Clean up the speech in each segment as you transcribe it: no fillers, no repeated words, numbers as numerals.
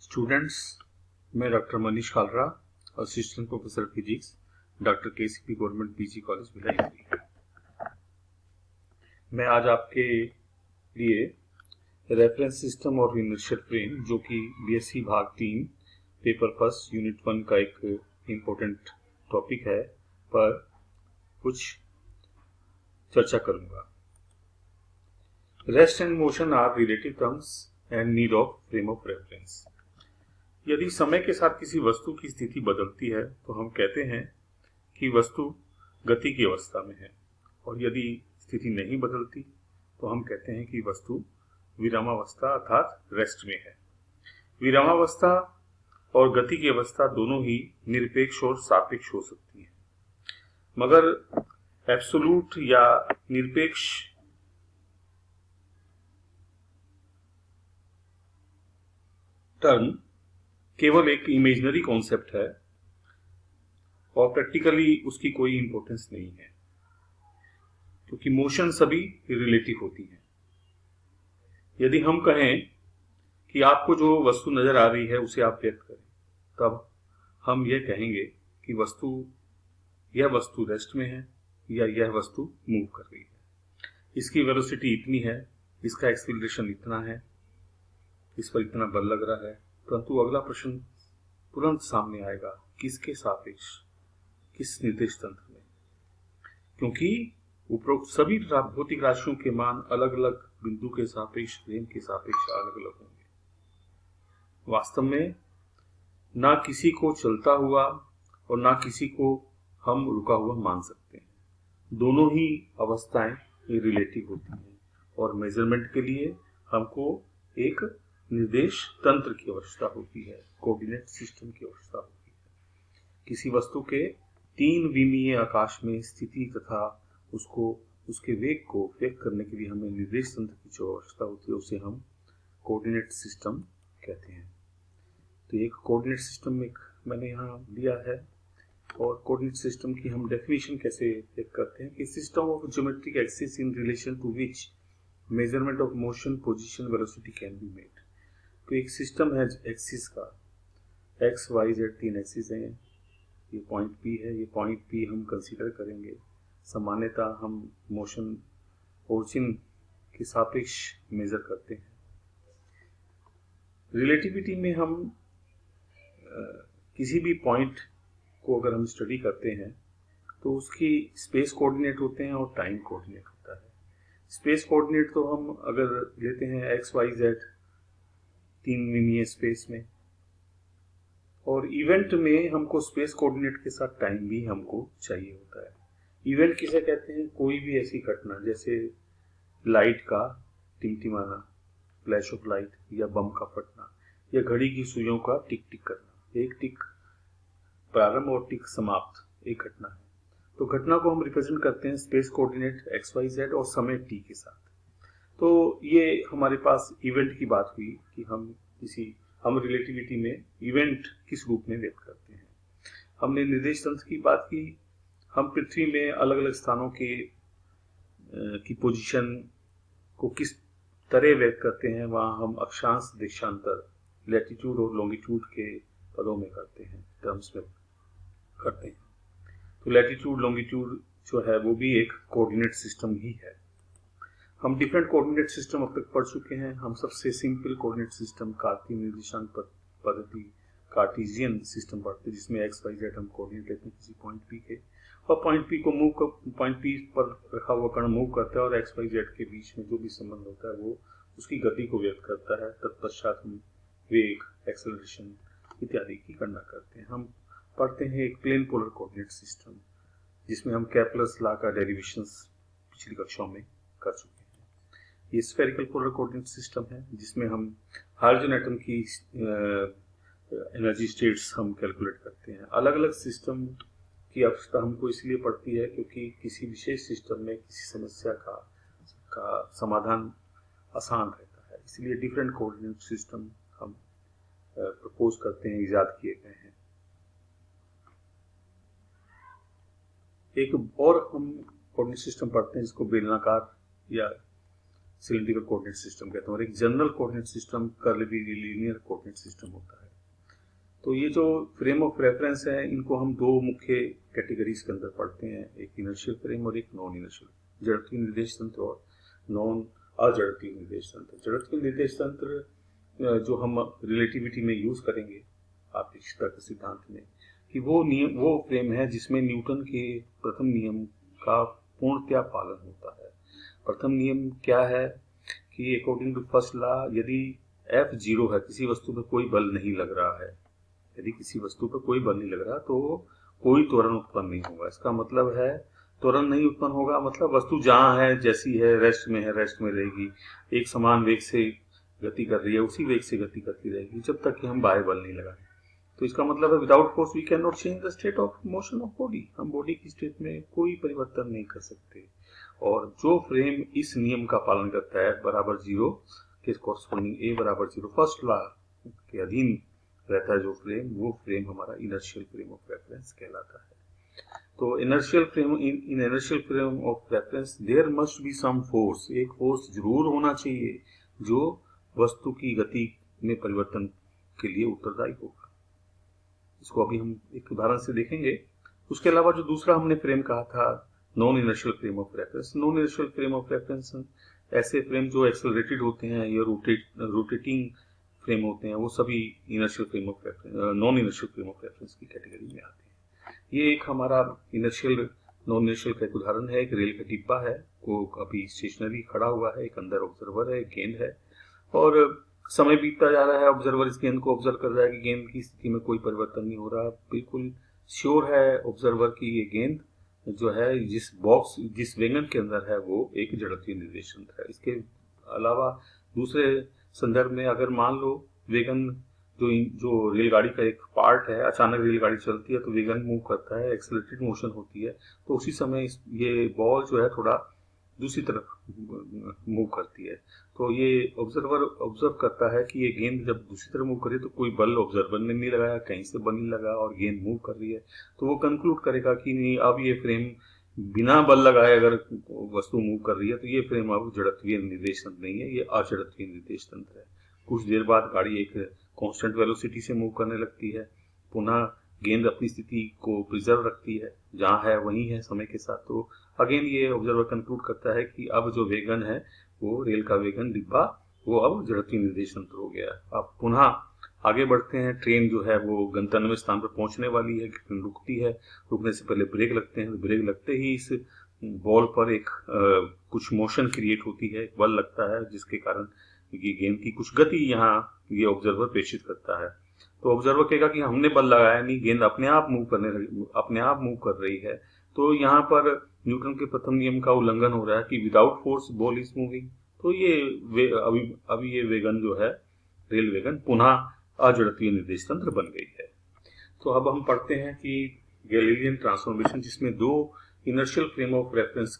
Students, मैं doctor Manish Kalra, assistant professor physics, doctor KCP government PG college Bhilai. मैं आज आपके लिए रेफरेंस सिस्टम और इनर्शियल फ्रेम, जो कि बीएससी भाग 3 पेपर फर्स्ट यूनिट 1 का एक इम्पोर्टेंट टॉपिक है, पर कुछ चर्चा करूंगा। Rest and motion are relative terms and need of frame of reference. यदि समय के साथ किसी वस्तु की स्थिति बदलती है तो हम कहते हैं कि वस्तु गति की अवस्था में है, और यदि स्थिति नहीं बदलती तो हम कहते हैं कि वस्तु विरामावस्था अर्थात रेस्ट में है। विरामावस्था और गति की अवस्था दोनों ही निरपेक्ष और सापेक्ष हो सकती है, मगर एब्सोल्यूट या निरपेक्ष टर्म केवल एक इमेजिनरी कॉन्सेप्ट है और प्रैक्टिकली उसकी कोई इंपॉर्टेंस नहीं है, क्योंकि मोशन सभी रिलेटिव होती है। यदि हम कहें कि आपको जो वस्तु नजर आ रही है उसे आप व्यक्त करें, तब हम यह कहेंगे कि यह वस्तु रेस्ट में है या यह वस्तु मूव कर रही है। इसकी वेलोसिटी इतनी है, इसका एक्सीलरेशन इतना है, इस पर इतना बल लग रहा है। परंतु अगला प्रश्न तुरंत सामने आएगा, किसके सापेक्ष, किस निर्देश तंत्र में? क्योंकि उपरोक्त सभी भौतिक राशियों के मान अलग अलग बिंदु के सापेक्ष, फ्रेम के सापेक्ष अलग अलग होंगे। वास्तव में ना किसी को चलता हुआ और ना किसी को हम रुका हुआ मान सकते हैं। दोनों ही अवस्थाएं रिलेटिव होती हैं, और मेजरमेंट के लिए हमको एक निर्देश तंत्र की आवश्यकता होती है, कोऑर्डिनेट सिस्टम की आवश्यकता होती है। किसी वस्तु के 3 विमीय आकाश में स्थिति तथा उसके वेग को व्यक्त करने के लिए हमें निर्देश तंत्र की जो आवश्यकता होती है उसे हम कोऑर्डिनेट सिस्टम कहते हैं। तो एक कोऑर्डिनेट सिस्टम मैंने यहाँ लिया है, और कोऑर्डिनेट सिस्टम की हम डेफिनेशन कैसे व्यक्त करते हैं कि system of geometric axis in relation to which measurement of motion, position, velocity can be made. तो एक सिस्टम है एक्सिस का, एक्स वाई जेड 3 एक्सिस हैं। ये पॉइंट पी है, ये पॉइंट पी हम कंसीडर करेंगे। सामान्यतः हम मोशन ओरिजिन के सापेक्ष मेजर करते हैं। रिलेटिविटी में हम किसी भी पॉइंट को अगर हम स्टडी करते हैं तो उसकी स्पेस कोऑर्डिनेट होते हैं और टाइम कोऑर्डिनेट होता है। स्पेस कोऑर्डिनेट तो हम अगर लेते हैं एक्स वाई जेड 3 विमीय स्पेस में, और इवेंट में हमको स्पेस कोऑर्डिनेट के साथ टाइम भी हमको चाहिए होता है। इवेंट किसे कहते हैं? कोई भी ऐसी घटना, जैसे लाइट का टिमटिमाना, फ्लैश ऑफ लाइट, या बम का फटना, या घड़ी की सुइयों का टिक टिक करना। एक टिक प्रारंभ और टिक समाप्त एक घटना है। तो घटना को हम रिप्रेजेंट करते हैं space coordinate X Y Z और समय टी के साथ। तो ये हमारे पास इवेंट की बात हुई कि हम रिलेटिविटी में इवेंट किस रूप में व्यक्त करते हैं। हमने निर्देश तंत्र की बात की। हम पृथ्वी में अलग अलग स्थानों की पोजीशन को किस तरह व्यक्त करते हैं, वहां हम अक्षांश, देशांतर, लैटिट्यूड और लॉन्गिट्यूड के पदों में करते हैं, टर्म्स में करते हैं। तो लैटिट्यूड, लॉन्गिट्यूड जो है वो भी एक कोऑर्डिनेट सिस्टम ही है। हम डिफरेंट कोऑर्डिनेट सिस्टम अब तक पढ़ चुके हैं। हम सबसे सिंपल कोऑर्डिनेट सिस्टम कार्तीय निर्देशांक पद्धति, कार्टेशियन सिस्टम पढ़ते हैं, जिसमें एक्स वाई जेड हम कोऑर्डिनेट लेते हैं किसी पॉइंट पी के, और पॉइंट पी पर रखा हुआ कण मूव करता है, और एक्स वाई जेड के बीच में जो भी संबंध होता है वो उसकी गति को व्यक्त करता है। तत्पश्चात हम वेग, एक्सेलरेशन इत्यादि की गणना करते हैं। हम पढ़ते हैं एक प्लेन पोलर कोऑर्डिनेट सिस्टम, जिसमें हम केपलर्स लॉ का डेरिवेशंस पिछली कक्षाओं में कर चुके हैं। ये स्फेरिकल पोलर कोऑर्डिनेट सिस्टम है, जिसमें हम हाइड्रोजन एटम की एनर्जी स्टेट्स हम कैलकुलेट करते हैं। अलग अलग सिस्टम की आवश्यकता हमको इसलिए पड़ती है क्योंकि किसी विशेष सिस्टम में किसी समस्या का समाधान आसान रहता है। इसलिए डिफरेंट कोऑर्डिनेट सिस्टम हम प्रपोज करते हैं, इजाद किए गए हैं। एक और हम कोऑर्डिनेट सिस्टम पढ़ते हैं जिसको बेलनाकार या सिलेंड्रिकल कोऑर्डिनेट सिस्टम कहते हैं, और एक general coordinate system curly linear coordinate system होता है। तो ये जो फ्रेम ऑफ रेफरेंस है, इनको हम दो मुख्य कैटेगरीज के अंदर पढ़ते हैं, एक इनर्शियल फ्रेम और एक नॉन इनर्शियल, जड़त्वीय निर्देश तंत्र और नॉन अजड़त्वीय निर्देश तंत्र। जड़त्वीय निर्देश तंत्र जो हम रिलेटिविटी में यूज करेंगे आपेक्षिकता के सिद्धांत में, कि वो नियम, वो फ्रेम है जिसमें न्यूटन के प्रथम नियम का पूर्णतया पालन होता है। प्रथम नियम क्या है कि अकॉर्डिंग टू फर्स्ट लॉ, यदि F 0 है, किसी वस्तु पर कोई बल नहीं लग रहा है, यदि किसी वस्तु पर कोई बल नहीं लग रहा तो कोई त्वरण उत्पन्न नहीं होगा। इसका मतलब है त्वरण नहीं उत्पन्न होगा, मतलब वस्तु जहां है, जैसी है, रेस्ट में है, रेस्ट में रहेगी, एक समान वेग से गति कर रही है, उसी वेग से गति करती रहेगी जब तक कि हम बाह्य बल नहीं लगाएं। तो इसका मतलब है without force we can not change the state of motion of body. हम बॉडी की स्टेट में कोई परिवर्तन नहीं कर सकते। और जो फ्रेम इस नियम का पालन करता है बराबर 0 के कॉरस्पॉन्डिंग ए बराबर 0 फर्स्ट लॉ के अधीन रहता है जो फ्रेम, वो फ्रेम हमारा इनर्शियल फ्रेम ऑफ रेफरेंस कहलाता है। तो inertial frame, in inertial frame of reference there must be some force, एक फोर्स जरूर होना चाहिए जो वस्तु की गति में परिवर्तन के लिए उत्तरदायी होगा। इसको अभी हम एक उदाहरण से देखेंगे। उसके अलावा जो दूसरा हमने फ्रेम कहा था non inertial frame of reference, non inertial frame of reference ऐसे फ्रेम जो एक्सेलरेटेड होते हैं या रोटेटिंग फ्रेम होते हैं, वो सभी inertial frame of reference, non inertial frame of reference की कैटेगरी में आते हैं। ये एक हमारा इनर्शियल नॉन इनर्शियल का एक उदाहरण है। एक रेल का डिब्बा है, वो अभी स्टेशनरी खड़ा हुआ है, एक अंदर ऑब्जर्वर है, एक गेंद है, और समय बीतता जा रहा है, ऑब्जर्वर इस गेंद को ऑब्जर्व कर रहा है कि गेंद की स्थिति में कोई परिवर्तन नहीं हो रहा। बिल्कुल श्योर है ऑब्जर्वर की ये गेंद जो है जिस बॉक्स, जिस वेगन के अंदर है, वो एक जड़त्वीय निर्देश तंत्र है। इसके अलावा दूसरे संदर्भ में अगर मान लो वेगन जो रेलगाड़ी का एक पार्ट है, अचानक रेलगाड़ी चलती है तो वेगन मूव करता है, एक्सेलरेटेड मोशन होती है, तो उसी समय ये बॉल जो है थोड़ा दूसरी तरफ मूव करती है। तो ये ऑब्जर्वर ऑब्जर्व करता है कि ये गेंद जब दूसरी तरफ मूव करे तो कोई बल ऑब्जर्वर ने नहीं लगाया, कहीं से बल नहीं लगा और गेंद मूव कर रही है, तो वो कंक्लूड करेगा कि नहीं, अब ये फ्रेम बिना बल लगाए अगर वस्तु मूव कर रही है तो ये फ्रेम अब जड़त्वीय निर्देश तंत्र नहीं है, ये अजड़त्वीय निर्देश तंत्र है। कुछ देर बाद गाड़ी एक कांस्टेंट वेलोसिटी से मूव करने लगती है, पुनः गेंद अपनी स्थिति को प्रिजर्व रखती है, जहां है वहीं है समय के साथ। तो अगेन ये ऑब्जर्वर कंक्लूड करता है कि अब जो वेगन है, वो रेल का वेगन डिब्बा, वो अब जड़त्वीय निर्देश तंत्र हो गया। अब पुनः आगे बढ़ते हैं। ट्रेन जो है वो गंतव्य स्थान पर पहुंचने वाली है, ट्रेन रुकती है, रुकने से पहले ब्रेक लगते हैं, तो ब्रेक लगते ही इस बॉल पर एक कुछ मोशन क्रिएट होती है, बल लगता है, जिसके कारण ये गेंद की कुछ गति यहाँ ये ऑब्जर्वर प्रेषित करता है। तो ऑब्जर्वर कहेगा कि हमने बल लगाया नहीं, गेंद अपने आप मूव कर रही है। तो यहाँ पर न्यूटन के प्रथम नियम का उल्लंघन हो रहा है कि without force ball is moving. तो ये अभी ये वेगन जो है, रेल वेगन, पुनः अजड़त्वीय निर्देश तंत्र बन गई है। तो अब हम पढ़ते हैं कि गैलीलियन ट्रांसफॉर्मेशन, जिसमें दो इनर्शियल फ्रेम ऑफ रेफरेंस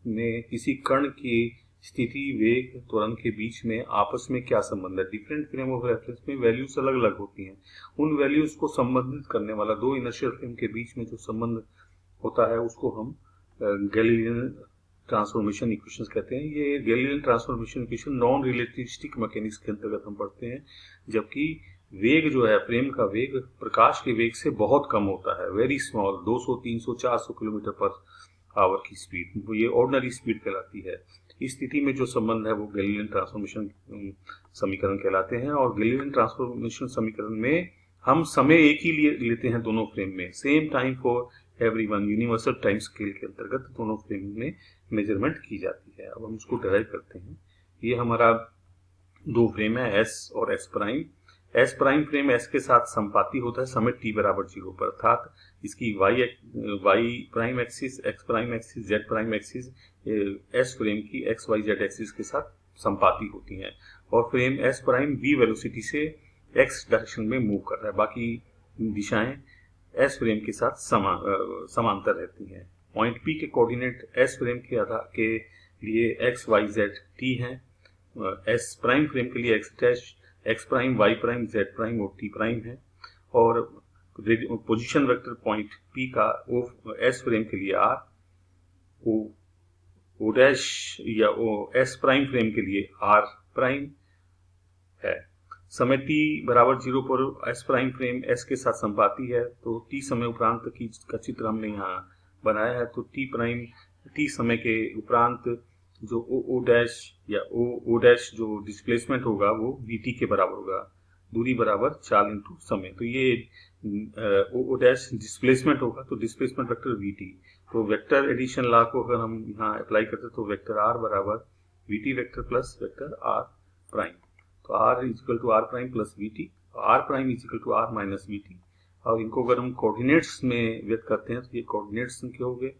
में किसी कण की स्थिति, वेग, त्वरण के बीच में आपस में क्या संबंध है। डिफरेंट फ्रेम ऑफ रेफरेंस में वैल्यूज अलग अलग होती हैं, उन वैल्यूज को संबंधित करने वाला दो इनर्शियल फ्रेम के बीच में जो संबंध होता है उसको हम गैलीलियन ट्रांसफॉर्मेशन इक्वेशंस कहते हैं। ये Galilean transformation equation non relativistic mechanics के अंतर्गत हम पढ़ते हैं, जबकि वेग जो है, फ्रेम का वेग प्रकाश के वेग से बहुत कम होता है, very small, 200, 300, 400 kilometre per hour की स्पीड, ये ऑर्डिनरी स्पीड कहलाती है। इस स्थिति में जो संबंध है वो गैलीलियन ट्रांसफॉर्मेशन समीकरण कहलाते हैं। और गैलीलियन ट्रांसफॉर्मेशन समीकरण में हम समय एक ही लेते हैं दोनों फ्रेम में, same time for everyone, universal time scale के अंतर्गत दोनों फ्रेम में मेजरमेंट की जाती है। अब हम उसको डिराइव करते हैं। ये हमारा दो फ्रेम है, एस और S prime. S prime frame S के साथ संपाती होता है समय t बराबर 0 पर, अर्थात इसकी Y prime axis, X prime axis, Z prime axis S frame की एक्स वाई जेड एक्सिस के साथ संपाती होती हैं। और frame S prime v velocity से एक्स डायरेक्शन में मूव कर रहा है, बाकी दिशाएं एस फ्रेम के साथ समांतर रहती हैं। पॉइंट P के कोऑर्डिनेट एस फ्रेम के आधार के लिए एक्स वाई जेड t हैं, एस प्राइम फ्रेम के लिए X dash, X prime, Y prime, Z prime और टी प्राइम है। और पोजीशन वेक्टर पॉइंट P का एस फ्रेम के लिए आर, ओ डैश या ओ एस प्राइम फ्रेम के लिए आर प्राइम है। समय t बराबर 0 पर एस प्राइम फ्रेम एस के साथ संपाती है, तो t समय उपरांत का चित्र हमने यहाँ बनाया है। तो t समय के उपरांत जो ओ डैश या ओ डैश जो डिस्प्लेसमेंट होगा वो vt के बराबर होगा, दूरी बराबर चाल इंटू समय। तो ये ओ डैश डिस्प्लेसमेंट होगा, तो डिस्प्लेसमेंट वेक्टर vt। तो वेक्टर एडिशन लॉ को अगर हम यहाँ अप्लाई करते तो वेक्टर r बराबर vt vector plus vector r prime. तो r equal to r prime plus vt, r prime equal to r minus vt। और इनको अगर हम कोऑर्डिनेट्स में व्यक्त करते हैं तो ये कोऑर्डिनेट्स क्या हो गए,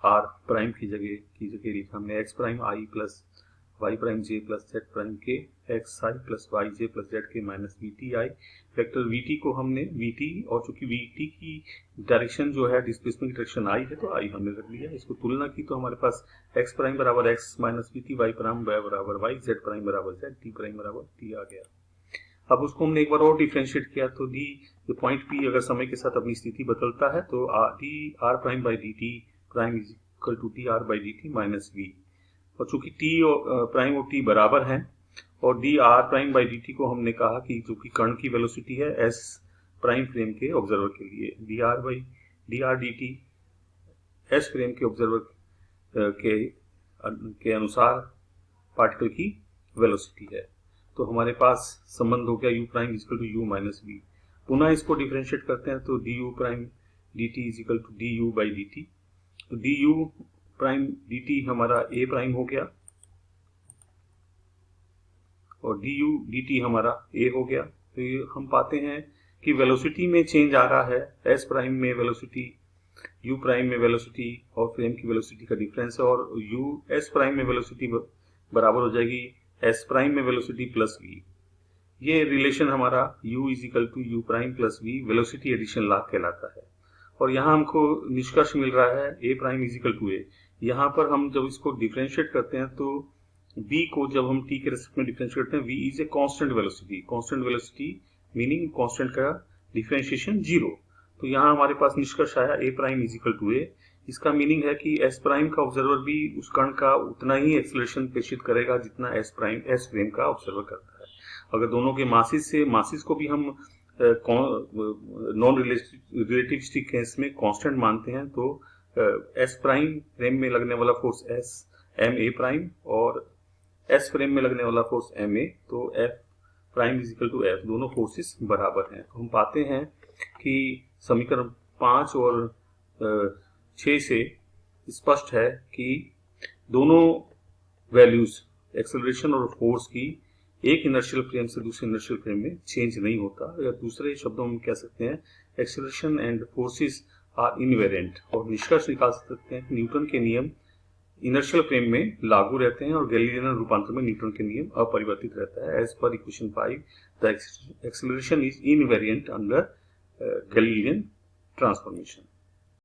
r प्राइम की जगह लिखा हमने x prime i plus y prime j plus z prime के x i plus y j plus z के minus vt i। Vector vt को हमने vt, और चूंकि vt की डायरेक्शन जो है डिस्प्लेसमेंट की डायरेक्शन i है तो i हमने रख लिया। इसको तुलना की तो हमारे पास x प्राइम बराबर x minus vt, y prime बराबर y, z प्राइम बराबर z, t प्राइम बराबर t आ गया। अब उसको हमने एक बार और डिफ्रेंशिएट किया तो डी पॉइंट p अगर समय के साथ अपनी स्थिति बदलता है तो D R prime by D T prime is equal to T R by D T minus V. और चूंकि टी प्राइम और टी बराबर हैं और D R prime by D T को हमने कहा कि जो कि कण की वेलोसिटी है एस प्राइम फ्रेम के ऑब्जर्वर के लिए, D R D T S frame के ऑब्जर्वर के अनुसार पार्टिकल की वेलोसिटी है। तो हमारे पास संबंध हो गया u prime equal to u minus V. पुनः इसको डिफरेंशिएट करते हैं तो du prime dt equal to du by dt। तो du प्राइम dt हमारा a प्राइम हो गया और du dt हमारा a हो गया। तो ये हम पाते हैं कि वेलोसिटी में चेंज आ रहा है, s प्राइम में वेलोसिटी, u प्राइम में वेलोसिटी और फ्रेम की वेलोसिटी का डिफरेंस है, और s प्राइम में वेलोसिटी बराबर हो जाएगी s प्राइम में वेलोसिटी प्लस v। ये रिलेशन हमारा u equal to u prime plus v velocity addition law कहलाता है। और यहाँ हमको निष्कर्ष मिल रहा है a prime equal to a। यहाँ पर हम जब इसको डिफरेंशिएट करते हैं तो v को जब हम t के रेस्पेक्ट में डिफरेंशिएट करते हैं, v is a constant velocity meaning constant का डिफरेंशिएशन 0। तो यहाँ हमारे पास निष्कर्ष आया a prime equal to a। इसका मीनिंग है कि s प्राइम का ऑब्जर्वर भी उस कण का उतना ही एक्सेलरेशन प्रेषित करेगा जितना s फ्रेम का ऑब्जर्वर करता है। अगर दोनों के मासिस को भी हम नॉन रिलेटिविस्टिक केस में कांस्टेंट मानते हैं तो s प्राइम फ्रेम में लगने वाला force s m a prime और s फ्रेम में लगने वाला फोर्स m a, तो f prime equal to f, दोनों फोर्सेस बराबर हैं। तो हम पाते हैं कि समीकरण 5 और 6 से स्पष्ट है कि दोनों वैल्यूज एक्सेलरेशन और फोर्स की एक इनर्शियल फ्रेम से दूसरे इनर्शियल फ्रेम में चेंज नहीं होता, या दूसरे शब्दों में कह सकते हैं acceleration and forces are invariant. और निष्कर्ष निकाल सकते हैं कि न्यूटन के नियम इनर्शियल फ्रेम में लागू रहते हैं और गैलीलियन रूपांतर में न्यूटन के नियम अपरिवर्तित रहता है। एज पर equation 5 the acceleration is invariant under Galilean transformation.